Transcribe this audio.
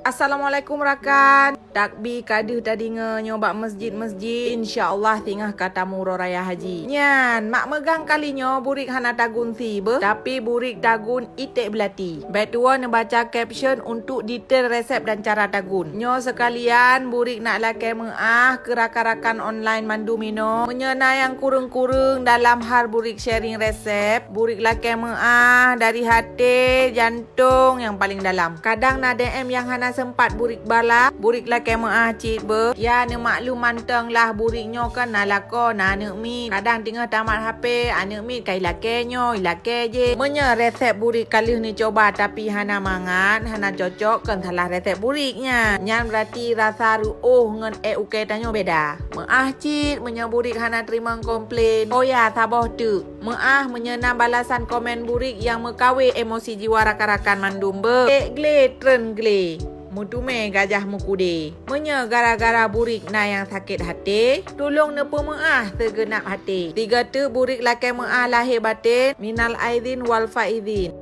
Assalamualaikum rakan. Takbir kaduh tadi nyoba masjid-masjid. InsyaAllah tingah kata muro raya haji. Nyan, mak megang kalinya burik hana tagun si be. Tapi burik tagun itik belati. Betua baca caption untuk detail resep dan cara tagun. Nyo sekalian burik nak lakai meah ke rakan-rakan online mandu mino. Menyena yang kurung-kurung dalam hal burik sharing resep. Burik lakai meah dari hati, jantung yang paling dalam. Kadang na DM yang hana sempat burik bala, burik lah kema cik ber. Ya ne maklum manteng lah buriknya kan na lako na anak mit. Kadang tengah tamat HP, anak mit kai lakenyo, ilake je. Menya resep burik kali ni coba tapi hana mangan, hana cocok kan salah resep buriknya. Nyan berarti rasa ruuh ngan UK tanyo beda. Meah cik, menya burik hana terima komplain. Oh ya, saboh tu. Meah menyenam balasan komen burik yang mekawe emosi jiwa rakan-rakan mandum ber. Gle tren gle. Mutume gajah mukude. Menya gara-gara burik na yang sakit hati, tolong nepu meah segenap hati. Tiga tu burik lakai meah lahir batin, minal aidin wal faizin.